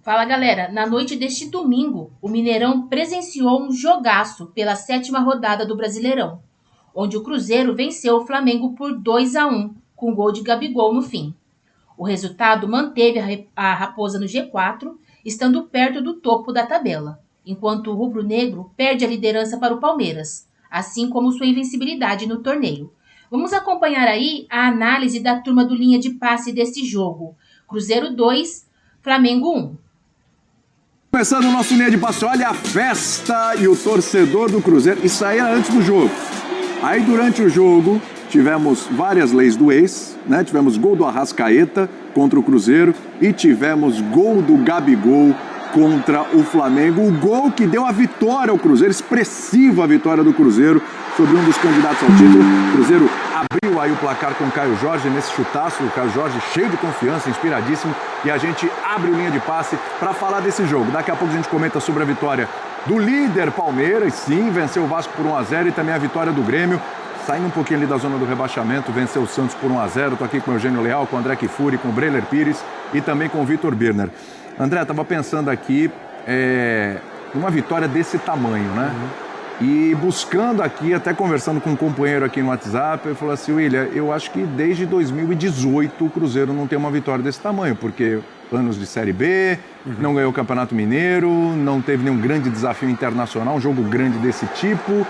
Fala galera, na noite deste domingo, o Mineirão presenciou um jogaço pela 7ª rodada do Brasileirão, onde o Cruzeiro venceu o Flamengo por 2-1, com gol de Gabigol no fim. O resultado manteve a Raposa no G4, estando perto do topo da tabela, enquanto o rubro-negro perde a liderança para o Palmeiras, assim como sua invencibilidade no torneio. Vamos acompanhar aí a análise da turma do linha de passe desse jogo. Cruzeiro 2, Flamengo 1. Começando o nosso linha de passe, olha a festa e o torcedor do Cruzeiro. Isso aí era antes do jogo. Aí durante o jogo tivemos várias leis do ex, né? Tivemos gol do Arrascaeta contra o Cruzeiro e tivemos gol do Gabigol contra o Flamengo. O gol que deu a vitória ao Cruzeiro, expressiva a vitória do Cruzeiro sobre um dos candidatos ao título. O Cruzeiro abriu aí o placar com o Caio Jorge nesse chutaço. O Caio Jorge cheio de confiança, inspiradíssimo. E a gente abre o linha de passe para falar desse jogo. Daqui a pouco a gente comenta sobre a vitória do líder Palmeiras. Sim, venceu o Vasco por 1-0 e também a vitória do Grêmio. Saindo um pouquinho ali da zona do rebaixamento, venceu o Santos por 1-0. Estou aqui com o Eugênio Leal, com o André Kifuri, com o Breler Pires e também com o Vitor Birner. André, estava pensando aqui uma vitória desse tamanho, né? E buscando aqui, até conversando com um companheiro aqui no WhatsApp, ele falou assim, William, eu acho que desde 2018 o Cruzeiro não tem uma vitória desse tamanho, porque anos de Série B, não ganhou o Campeonato Mineiro, não teve nenhum grande desafio internacional, um jogo grande desse tipo.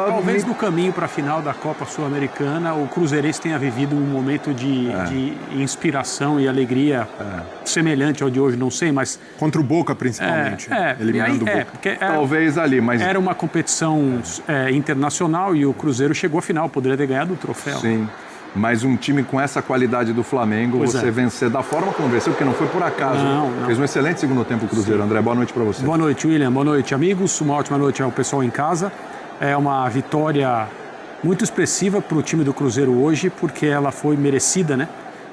Talvez no caminho para a final da Copa Sul-Americana o Cruzeirense tenha vivido um momento de inspiração e alegria semelhante ao de hoje, não sei, mas... Contra o Boca, principalmente, eliminando o Boca. Talvez ali, mas... Era uma competição internacional e o Cruzeiro chegou à final, poderia ter ganhado o troféu. Sim, mas um time com essa qualidade do Flamengo, vencer da forma como venceu, porque não foi por acaso. Não. Fez um excelente segundo tempo o Cruzeiro. Sim. André, boa noite para você. Boa noite, William. Boa noite, amigos. Uma ótima noite ao pessoal em casa. É uma vitória muito expressiva para o time do Cruzeiro hoje, porque ela foi merecida, né?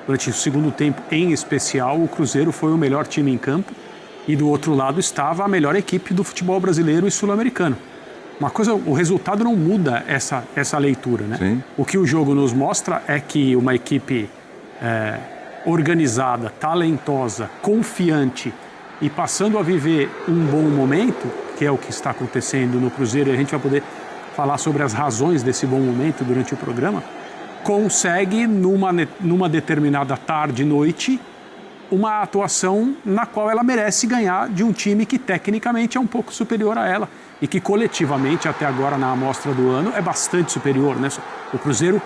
Durante o segundo tempo, em especial, o Cruzeiro foi o melhor time em campo e do outro lado estava a melhor equipe do futebol brasileiro e sul-americano. Uma coisa, o resultado não muda essa leitura, né? Sim. O que o jogo nos mostra é que uma equipe organizada, talentosa, confiante e passando a viver um bom momento, que é o que está acontecendo no Cruzeiro, e a gente vai poder falar sobre as razões desse bom momento durante o programa, consegue, numa determinada tarde e noite, uma atuação na qual ela merece ganhar de um time que tecnicamente é um pouco superior a ela e que coletivamente, até agora na amostra do ano, é bastante superior, né? O Cruzeiro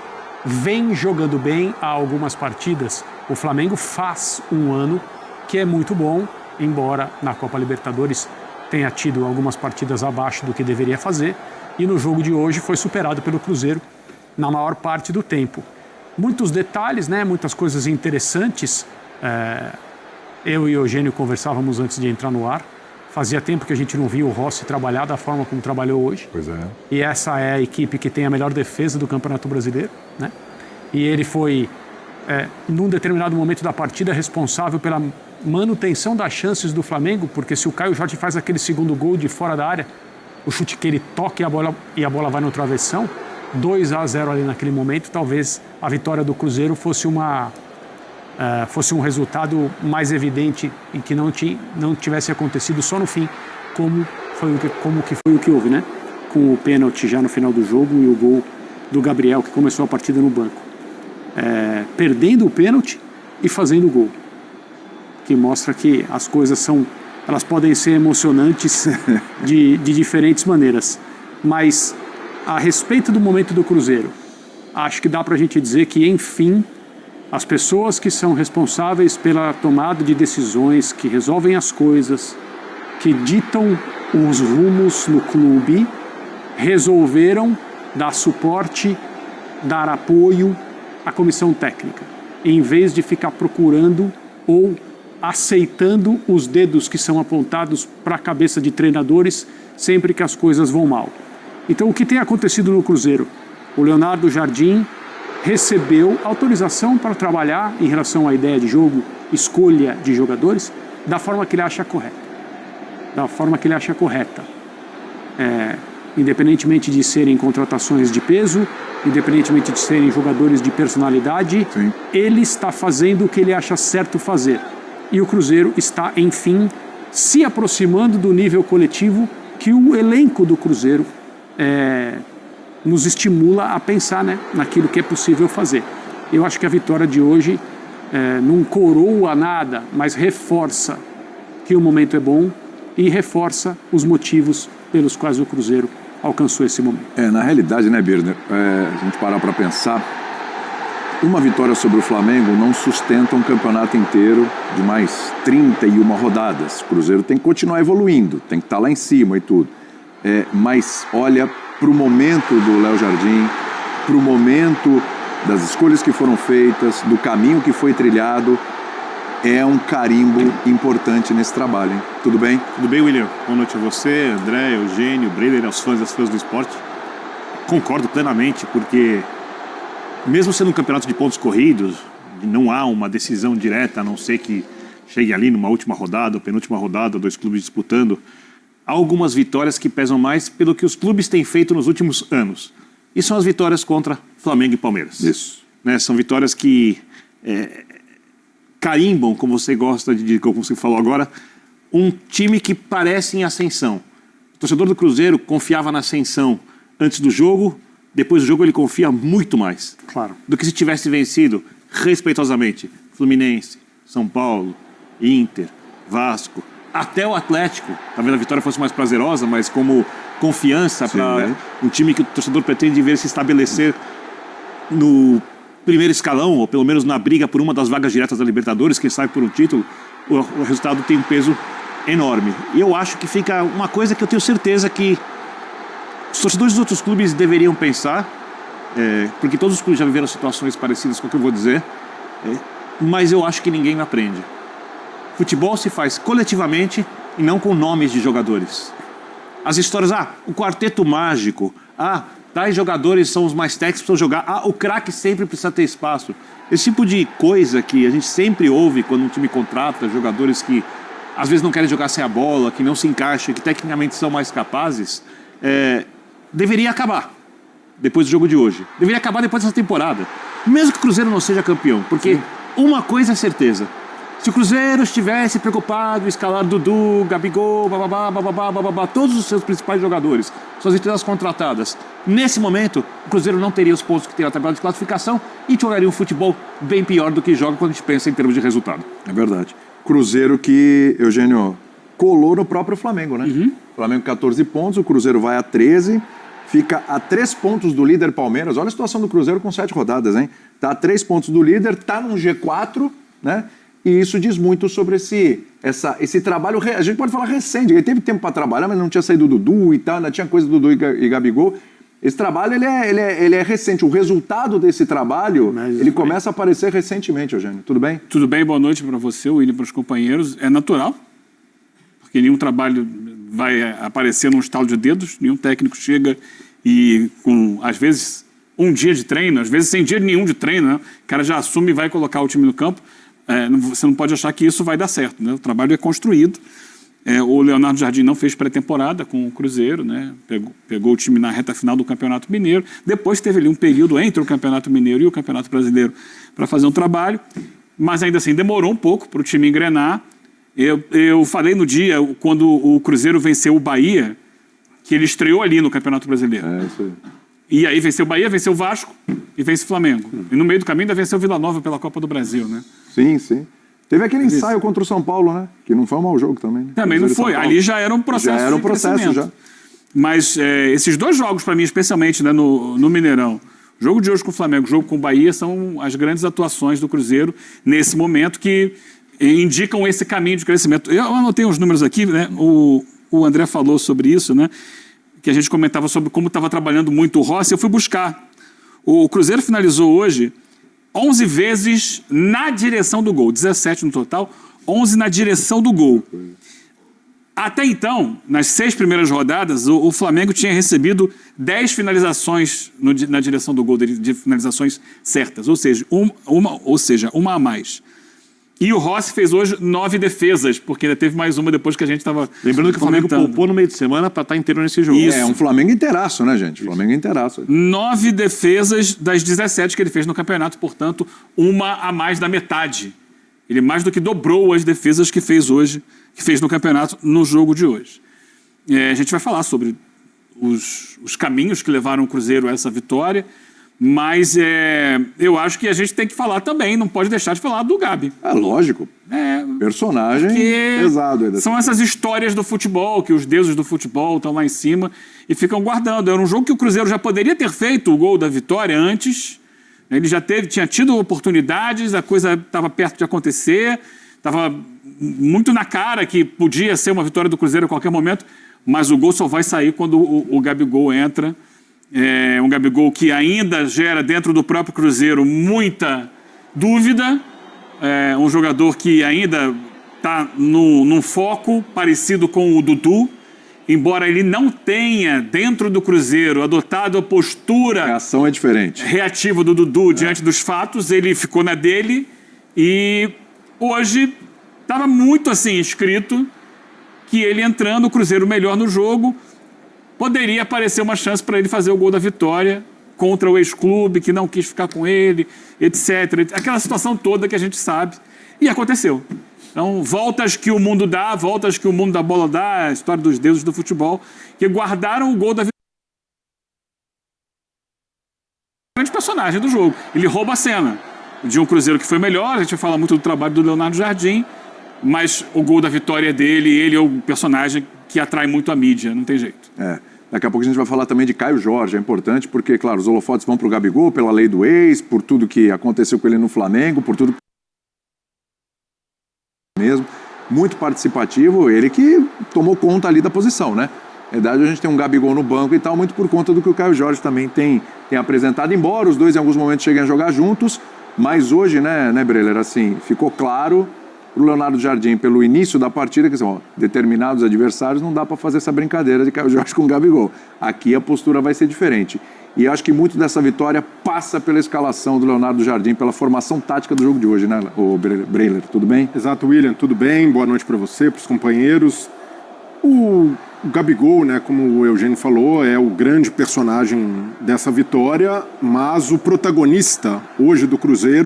vem jogando bem há algumas partidas. O Flamengo faz um ano que é muito bom, embora na Copa Libertadores tenha tido algumas partidas abaixo do que deveria fazer, e no jogo de hoje foi superado pelo Cruzeiro na maior parte do tempo. Muitos detalhes, né? Muitas coisas interessantes. Eu e o Eugênio conversávamos antes de entrar no ar. Fazia tempo que a gente não via o Rossi trabalhar da forma como trabalhou hoje. Pois é. E essa é a equipe que tem a melhor defesa do Campeonato Brasileiro, né? E ele foi, num determinado momento da partida, responsável pela manutenção das chances do Flamengo, porque se o Caio Jorge faz aquele segundo gol de fora da área, o chute que ele toca e a bola vai no travessão, 2-0 ali naquele momento, talvez a vitória do Cruzeiro fosse um resultado mais evidente e que não tivesse acontecido só no fim, como foi o que houve, né? Com o pênalti já no final do jogo e o gol do Gabriel, que começou a partida no banco. Perdendo o pênalti e fazendo o gol. Que mostra que as coisas elas podem ser emocionantes de diferentes maneiras. Mas, a respeito do momento do Cruzeiro, acho que dá para a gente dizer que, enfim, as pessoas que são responsáveis pela tomada de decisões, que resolvem as coisas, que ditam os rumos no clube, resolveram dar suporte, dar apoio à comissão técnica, em vez de ficar procurando ou aceitando os dedos que são apontados para a cabeça de treinadores sempre que as coisas vão mal. Então, o que tem acontecido no Cruzeiro? O Leonardo Jardim recebeu autorização para trabalhar em relação à ideia de jogo, escolha de jogadores, da forma que ele acha correta. Independentemente de serem contratações de peso, independentemente de serem jogadores de personalidade, Sim. Ele está fazendo o que ele acha certo fazer. e o Cruzeiro está, enfim, se aproximando do nível coletivo que o elenco do Cruzeiro nos estimula a pensar, né, naquilo que é possível fazer. Eu acho que a vitória de hoje não coroa nada, mas reforça que o momento é bom e reforça os motivos pelos quais o Cruzeiro alcançou esse momento. Na realidade, né, Birner, a gente parar para pensar, uma vitória sobre o Flamengo não sustenta um campeonato inteiro de mais 31 rodadas. O Cruzeiro tem que continuar evoluindo, tem que estar lá em cima e tudo. Mas olha para o momento do Léo Jardim, para o momento das escolhas que foram feitas, do caminho que foi trilhado, é um carimbo importante nesse trabalho, hein? Tudo bem? Tudo bem, William? Boa noite a você, André, Eugênio, Breiler, aos fãs e às fãs do esporte. Concordo plenamente, porque mesmo sendo um campeonato de pontos corridos, não há uma decisão direta, a não ser que chegue ali numa última rodada, ou penúltima rodada, 2 clubes disputando. Há algumas vitórias que pesam mais pelo que os clubes têm feito nos últimos anos. E são as vitórias contra Flamengo e Palmeiras. Isso. Né? São vitórias que carimbam, como você gosta de dizer, como você falou agora, um time que parece em ascensão. O torcedor do Cruzeiro confiava na ascensão antes do jogo, depois do jogo ele confia muito mais. Claro. Do que se tivesse vencido respeitosamente Fluminense, São Paulo, Inter, Vasco, até o Atlético. Talvez a vitória fosse mais prazerosa, mas como confiança para um time que o torcedor pretende ver se estabelecer no primeiro escalão, ou pelo menos na briga por uma das vagas diretas da Libertadores, quem sabe por um título, o resultado tem um peso enorme. E eu acho que fica uma coisa que eu tenho certeza que os torcedores dos outros clubes deveriam pensar, porque todos os clubes já viveram situações parecidas com o que eu vou dizer, mas eu acho que ninguém aprende. Futebol se faz coletivamente e não com nomes de jogadores. As histórias, o quarteto mágico, tais jogadores são os mais técnicos, precisam jogar, o craque sempre precisa ter espaço. Esse tipo de coisa que a gente sempre ouve quando um time contrata jogadores que às vezes não querem jogar sem a bola, que não se encaixam, que tecnicamente são mais capazes, deveria acabar depois do jogo de hoje. Deveria acabar depois dessa temporada. Mesmo que o Cruzeiro não seja campeão, porque uma coisa é certeza. Se o Cruzeiro estivesse preocupado em escalar Dudu, Gabigol, todos os seus principais jogadores, suas estrelas contratadas, nesse momento, o Cruzeiro não teria os pontos que tem na tabela de classificação e jogaria um futebol bem pior do que joga quando a gente pensa em termos de resultado. É verdade. Cruzeiro que, Eugênio, colou no próprio Flamengo, né? Flamengo 14 pontos, o Cruzeiro vai a 13, fica a 3 pontos do líder Palmeiras. Olha a situação do Cruzeiro com 7 rodadas, hein? Tá a 3 pontos do líder, tá num G4, né? E isso diz muito sobre esse trabalho, a gente pode falar recente, ele teve tempo para trabalhar, mas não tinha saído do Dudu e tal, ainda tinha coisa do Dudu e Gabigol. Esse trabalho, ele é recente, o resultado desse trabalho, ele começa a aparecer recentemente, Eugênio. Tudo bem? Tudo bem, boa noite para você, William, para os companheiros. É natural, porque nenhum trabalho vai aparecer num estalo de dedos, nenhum técnico chega e com, às vezes, um dia de treino, às vezes sem dia nenhum de treino, né? O cara já assume e vai colocar o time no campo. Você não pode achar que isso vai dar certo, né? O trabalho é construído. O Leonardo Jardim não fez pré-temporada com o Cruzeiro, né? Pegou o time na reta final do Campeonato Mineiro. Depois teve ali um período entre o Campeonato Mineiro e o Campeonato Brasileiro para fazer um trabalho. Mas ainda assim demorou um pouco para o time engrenar. Eu falei no dia, quando o Cruzeiro venceu o Bahia, que ele estreou ali no Campeonato Brasileiro. Isso aí. E aí venceu o Bahia, venceu o Vasco e vence o Flamengo. E no meio do caminho ainda venceu o Vila Nova pela Copa do Brasil, né? Sim, sim. Teve aquele ensaio contra o São Paulo, né? Que não foi um mau jogo também, né? Também não foi. Ali já era um processo. Já era um processo, já. Mas esses 2 jogos, para mim, especialmente, né, no Mineirão, o jogo de hoje com o Flamengo, o jogo com o Bahia, são as grandes atuações do Cruzeiro nesse momento que indicam esse caminho de crescimento. Eu anotei uns números aqui, né? O André falou sobre isso, né? Que a gente comentava sobre como estava trabalhando muito o Rossi. Eu fui buscar. O Cruzeiro finalizou hoje 11 vezes na direção do gol, 17 no total, 11 na direção do gol. Até então, nas 6 primeiras rodadas, o Flamengo tinha recebido 10 finalizações na direção do gol, de finalizações certas, ou seja, uma a mais. E o Rossi fez hoje 9 defesas, porque ainda teve mais uma depois que a gente estava. Lembrando que o Flamengo poupou no meio de semana para estar inteiro nesse jogo. Isso. É um Flamengo inteiraço, né, gente? Flamengo inteiraço. 9 defesas das 17 que ele fez no campeonato, portanto, uma a mais da metade. Ele mais do que dobrou as defesas que fez hoje, que fez no campeonato, no jogo de hoje. A gente vai falar sobre os caminhos que levaram o Cruzeiro a essa vitória, mas eu acho que a gente tem que falar também, não pode deixar de falar do Gabi. É lógico. Personagem pesado. São essas histórias do futebol, que os deuses do futebol estão lá em cima e ficam guardando. Era um jogo que o Cruzeiro já poderia ter feito o gol da vitória antes. Ele já tinha tido oportunidades, a coisa estava perto de acontecer, estava muito na cara que podia ser uma vitória do Cruzeiro a qualquer momento, mas o gol só vai sair quando o Gabigol entra. Um Gabigol que ainda gera dentro do próprio Cruzeiro muita dúvida, um jogador que ainda está num foco parecido com o Dudu, embora ele não tenha, dentro do Cruzeiro, adotado a postura... A ação é diferente. ...reativa do Dudu diante dos fatos, ele ficou na dele e hoje estava muito assim escrito que ele entrando, o Cruzeiro melhor no jogo, poderia aparecer uma chance para ele fazer o gol da vitória contra o ex-clube, que não quis ficar com ele, etc. Aquela situação toda que a gente sabe. E aconteceu. Então, voltas que o mundo dá, voltas que o mundo da bola dá, a história dos deuses do futebol, que guardaram o gol da vitória. Grande personagem do jogo. Ele rouba a cena de um Cruzeiro que foi melhor, a gente fala muito do trabalho do Leonardo Jardim, mas o gol da vitória é dele, ele é o personagem que atrai muito a mídia, não tem jeito. Daqui a pouco a gente vai falar também de Caio Jorge, é importante porque, claro, os holofotes vão para o Gabigol pela lei do ex, por tudo que aconteceu com ele no Flamengo, por tudo mesmo, muito participativo, ele que tomou conta ali da posição, né? Na verdade, a gente tem um Gabigol no banco e tal, muito por conta do que o Caio Jorge também tem apresentado, embora os dois em alguns momentos cheguem a jogar juntos, mas hoje, né, Breler, assim, ficou claro pro Leonardo Jardim, pelo início da partida, que são determinados adversários, não dá para fazer essa brincadeira de Caio Jorge com o Gabigol. Aqui a postura vai ser diferente. E acho que muito dessa vitória passa pela escalação do Leonardo Jardim, pela formação tática do jogo de hoje, né, o Breler? Tudo bem? Exato, William, tudo bem? Boa noite para você, para os companheiros. O Gabigol, né, como o Eugênio falou, é o grande personagem dessa vitória, mas o protagonista hoje do Cruzeiro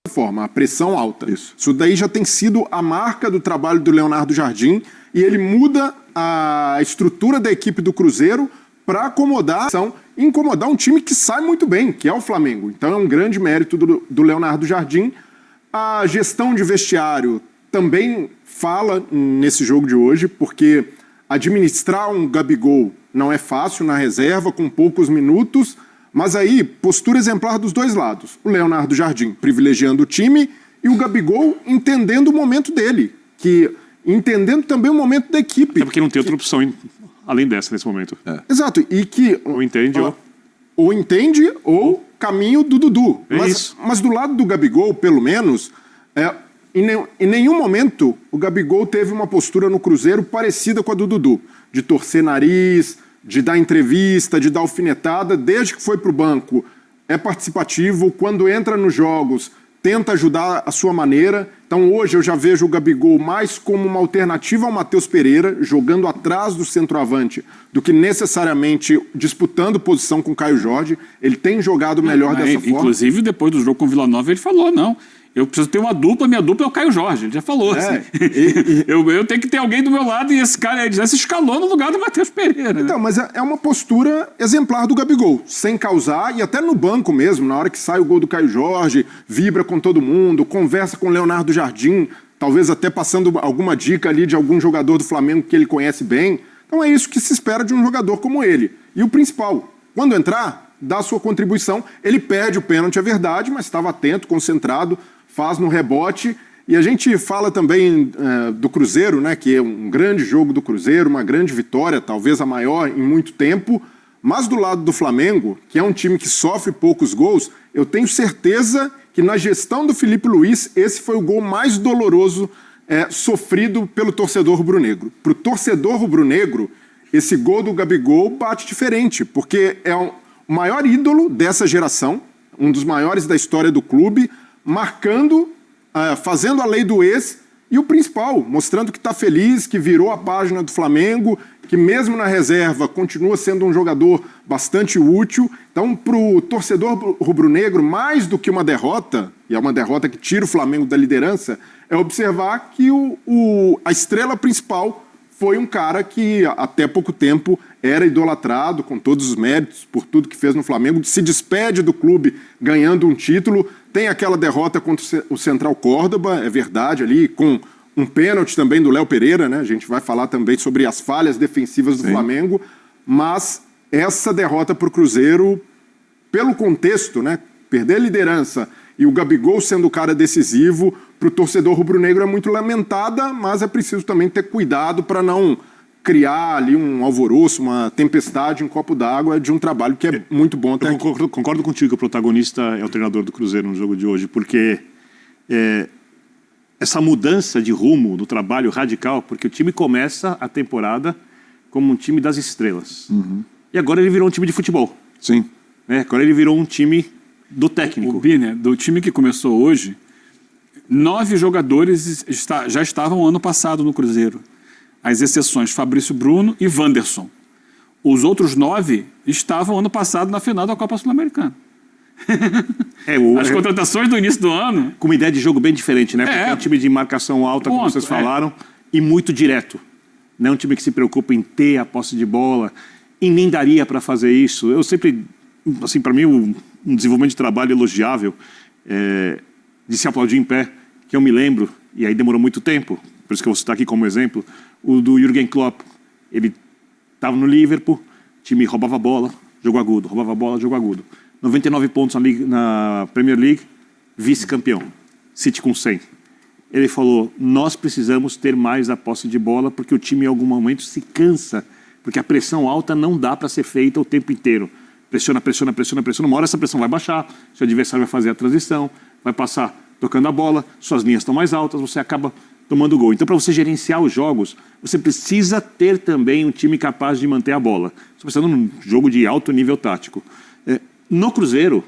forma, a pressão alta. Isso daí já tem sido a marca do trabalho do Leonardo Jardim e ele muda a estrutura da equipe do Cruzeiro para incomodar um time que sai muito bem, que é o Flamengo. Então é um grande mérito do Leonardo Jardim. A gestão de vestiário também fala nesse jogo de hoje, porque administrar um Gabigol não é fácil na reserva, com poucos minutos. Mas aí, postura exemplar dos dois lados. O Leonardo Jardim privilegiando o time e o Gabigol entendendo o momento dele, entendendo também o momento da equipe. É porque não tem outra opção além dessa nesse momento. Exato, e que... Ou entende ou entende ou caminho do Dudu. Mas do lado do Gabigol, pelo menos, em nenhum momento o Gabigol teve uma postura no Cruzeiro parecida com a do Dudu, de torcer nariz, de dar entrevista, de dar alfinetada. Desde que foi para o banco, é participativo. Quando entra nos jogos, tenta ajudar a sua maneira. Então hoje eu já vejo o Gabigol mais como uma alternativa ao Matheus Pereira, jogando atrás do centroavante, do que necessariamente disputando posição com o Caio Jorge. Ele tem jogado melhor dessa forma. Inclusive, depois do jogo com o Vila Nova, ele falou, não... Eu preciso ter uma dupla, minha dupla é o Caio Jorge. Ele já falou. Assim. Eu tenho que ter alguém do meu lado e esse cara já se escalou no lugar do Matheus Pereira. Né? Então, mas é uma postura exemplar do Gabigol, sem causar, e até no banco mesmo, na hora que sai o gol do Caio Jorge, vibra com todo mundo, conversa com o Leonardo Jardim, talvez até passando alguma dica ali de algum jogador do Flamengo que ele conhece bem. Então é isso que se espera de um jogador como ele. E o principal, quando entrar, dá a sua contribuição. Ele perde o pênalti, é verdade, mas estava atento, concentrado, faz no rebote. E a gente fala também do Cruzeiro, né, que é um grande jogo do Cruzeiro, uma grande vitória, talvez a maior em muito tempo. Mas do lado do Flamengo, que é um time que sofre poucos gols, eu tenho certeza que na gestão do Felipe Luiz, esse foi o gol mais doloroso sofrido pelo torcedor rubro-negro. Para o torcedor rubro-negro, esse gol do Gabigol bate diferente, porque é o maior ídolo dessa geração, um dos maiores da história do clube, marcando, fazendo a lei do ex E o principal, mostrando que está feliz, que virou a página do Flamengo, que mesmo na reserva continua sendo um jogador bastante útil. Então, para o torcedor rubro-negro, mais do que uma derrota, e é uma derrota que tira o Flamengo da liderança, é observar que a estrela principal foi um cara que até pouco tempo era idolatrado, com todos os méritos, por tudo que fez no Flamengo, se despede do clube ganhando um título. Tem aquela derrota contra o Central Córdoba, é verdade, ali com um pênalti também do Léo Pereira, né? A gente vai falar também sobre as falhas defensivas do Flamengo, mas essa derrota para o Cruzeiro, pelo contexto, né? Perder a liderança e o Gabigol sendo o cara decisivo, para o torcedor rubro-negro é muito lamentada, mas é preciso também ter cuidado para não criar ali um alvoroço, uma tempestade em copo d'água de um trabalho que é muito bom até aqui. Concordo contigo que o protagonista é o treinador do Cruzeiro no jogo de hoje, porque essa mudança de rumo do trabalho radical, porque o time começa a temporada como um time das estrelas. E agora ele virou um time de futebol. Sim. Agora ele virou um time do técnico. O Biner, do time que começou hoje, 9 jogadores já estavam ano passado no Cruzeiro. As exceções Fabrício Bruno e Wanderson. Os outros 9 estavam ano passado na final da Copa Sul-Americana. As contratações do início do ano... Com uma ideia de jogo bem diferente, né? Porque é um time de marcação alta, como vocês falaram, e muito direto. Não é um time que se preocupa em ter a posse de bola, e nem daria para fazer isso. Eu sempre, assim, para mim, um desenvolvimento de trabalho elogiável, de se aplaudir em pé, que eu me lembro, e aí demorou muito tempo, por isso que eu vou citar aqui como exemplo, o do Jürgen Klopp. Ele estava no Liverpool, o time roubava a bola, jogo agudo, roubava a bola, jogo agudo. 99 pontos na Premier League, vice-campeão. City com 100. Ele falou, nós precisamos ter mais a posse de bola porque o time em algum momento se cansa, porque a pressão alta não dá para ser feita o tempo inteiro. Pressiona, pressiona, pressiona, pressiona. Uma hora essa pressão vai baixar, seu adversário vai fazer a transição, vai passar tocando a bola, suas linhas estão mais altas, você acaba tomando gol. Então, para você gerenciar os jogos, você precisa ter também um time capaz de manter a bola. Você precisa de um jogo de alto nível tático. No Cruzeiro,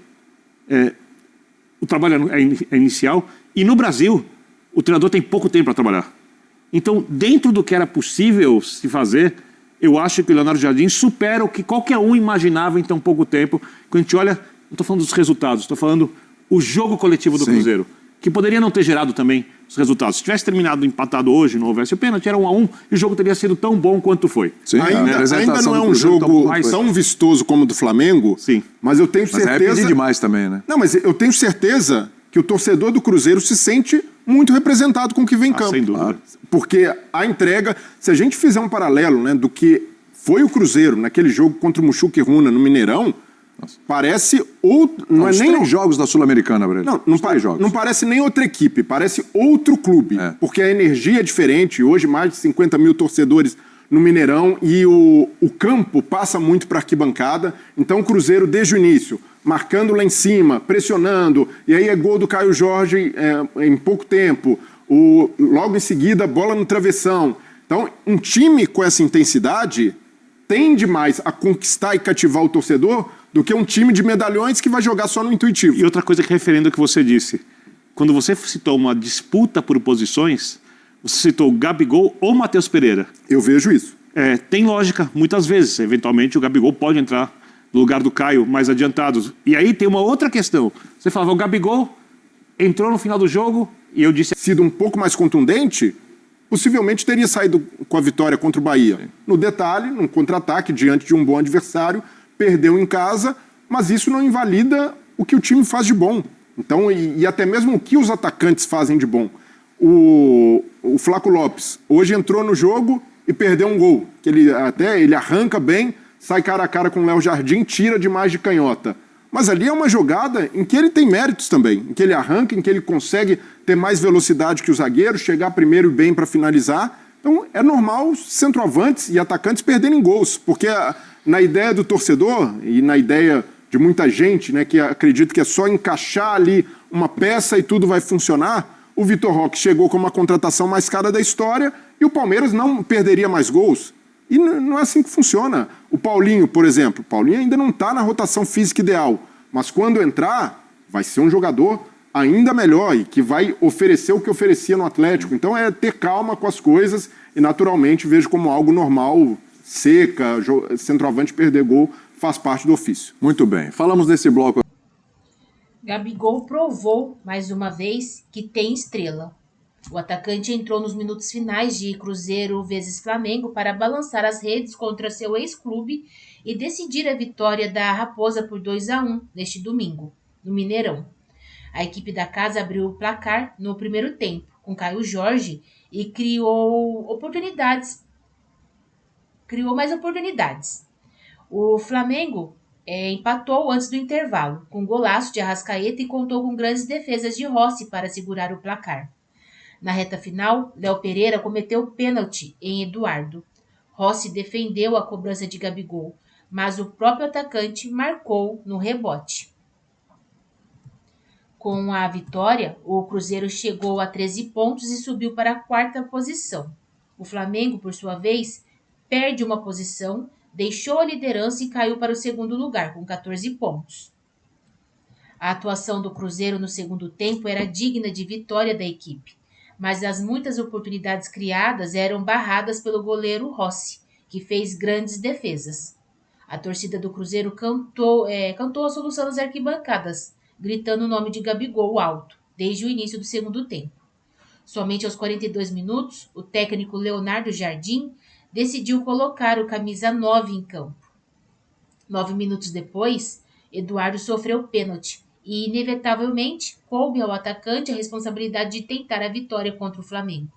o trabalho é inicial, e no Brasil, o treinador tem pouco tempo para trabalhar. Então, dentro do que era possível se fazer, eu acho que o Leonardo Jardim supera o que qualquer um imaginava em tão pouco tempo. Quando a gente olha, não estou falando dos resultados, estou falando o jogo coletivo do Cruzeiro, que poderia não ter gerado também os resultados. Se tivesse terminado empatado hoje, não houvesse o pênalti, era 1-1 e o jogo teria sido tão bom quanto foi. Sim, ainda não é um jogo tão vistoso como o do Flamengo, mas eu tenho certeza... Mas é pedir demais também, né? Não, mas eu tenho certeza que o torcedor do Cruzeiro se sente muito representado com o que vem em campo. Sem dúvida. Porque a entrega, se a gente fizer um paralelo, né, do que foi o Cruzeiro naquele jogo contra o Muxuca e Runa no Mineirão, parece outro... Não é nem 3 jogos da Sul-Americana, Breno. Não parece nem outra equipe, parece outro clube. Porque a energia é diferente. Hoje, mais de 50 mil torcedores no Mineirão e o campo passa muito para a arquibancada. Então, o Cruzeiro, desde o início, marcando lá em cima, pressionando, e aí é gol do Caio Jorge em pouco tempo. Logo em seguida, bola no travessão. Então, um time com essa intensidade tende mais a conquistar e cativar o torcedor do que um time de medalhões que vai jogar só no intuitivo. E outra coisa que referendo ao que você disse, quando você citou uma disputa por posições, você citou Gabigol ou Matheus Pereira. Eu vejo isso. Tem lógica, muitas vezes. Eventualmente o Gabigol pode entrar no lugar do Caio mais adiantado. E aí tem uma outra questão. Você falava, o Gabigol entrou no final do jogo e eu disse... Sido um pouco mais contundente, possivelmente teria saído com a vitória contra o Bahia. Sim. No detalhe, num contra-ataque, diante de um bom adversário, perdeu em casa, mas isso não invalida o que o time faz de bom. Então, e até mesmo o que os atacantes fazem de bom. O Flaco Lopes hoje entrou no jogo e perdeu um gol. Que ele arranca bem, sai cara a cara com o Léo Jardim, tira demais de canhota. Mas ali é uma jogada em que ele tem méritos também, em que ele arranca, em que ele consegue ter mais velocidade que o zagueiro, chegar primeiro e bem para finalizar. Então é normal centroavantes e atacantes perderem gols, porque na ideia do torcedor e na ideia de muita gente, né, que acredita que é só encaixar ali uma peça e tudo vai funcionar, o Vitor Roque chegou com uma contratação mais cara da história e o Palmeiras não perderia mais gols. E não é assim que funciona. O Paulinho, por exemplo, o Paulinho ainda não está na rotação física ideal, mas quando entrar, vai ser um jogador ainda melhor e que vai oferecer o que oferecia no Atlético. Então é ter calma com as coisas e naturalmente vejo como algo normal, seca, centroavante perder gol faz parte do ofício. Muito bem. Falamos nesse bloco. Gabigol provou, mais uma vez, que tem estrela. O atacante entrou nos minutos finais de Cruzeiro vezes Flamengo para balançar as redes contra seu ex-clube e decidir a vitória da Raposa por 2-1 neste domingo, no Mineirão. A equipe da casa abriu o placar no primeiro tempo, com Caio Jorge, e criou mais oportunidades. O Flamengo empatou antes do intervalo, com golaço de Arrascaeta e contou com grandes defesas de Rossi para segurar o placar. Na reta final, Léo Pereira cometeu pênalti em Eduardo. Rossi defendeu a cobrança de Gabigol, mas o próprio atacante marcou no rebote. Com a vitória, o Cruzeiro chegou a 13 pontos e subiu para a quarta posição. O Flamengo, por sua vez, perde uma posição, deixou a liderança e caiu para o segundo lugar, com 14 pontos. A atuação do Cruzeiro no segundo tempo era digna de vitória da equipe, mas as muitas oportunidades criadas eram barradas pelo goleiro Rossi, que fez grandes defesas. A torcida do Cruzeiro cantou a solução nas arquibancadas, gritando o nome de Gabigol alto, desde o início do segundo tempo. Somente aos 42 minutos, o técnico Leonardo Jardim decidiu colocar o camisa 9 em campo. 9 minutos depois, Eduardo sofreu pênalti e, inevitavelmente, coube ao atacante a responsabilidade de tentar a vitória contra o Flamengo,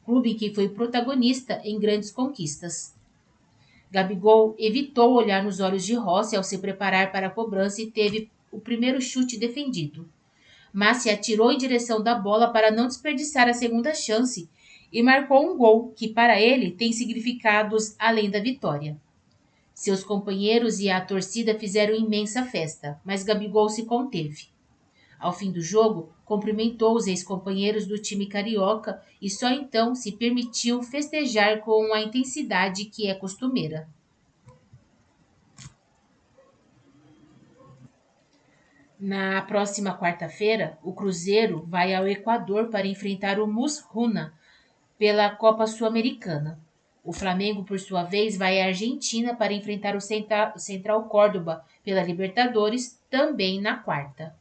clube que foi protagonista em grandes conquistas. Gabigol evitou olhar nos olhos de Rossi ao se preparar para a cobrança e teve o primeiro chute defendido, mas se atirou em direção da bola para não desperdiçar a segunda chance e marcou um gol que para ele tem significados além da vitória. Seus companheiros e a torcida fizeram imensa festa, mas Gabigol se conteve. Ao fim do jogo, cumprimentou os ex-companheiros do time carioca e só então se permitiu festejar com a intensidade que é costumeira. Na próxima quarta-feira, o Cruzeiro vai ao Equador para enfrentar o Mushruna pela Copa Sul-Americana. O Flamengo, por sua vez, vai à Argentina para enfrentar o Central Córdoba pela Libertadores, também na quarta.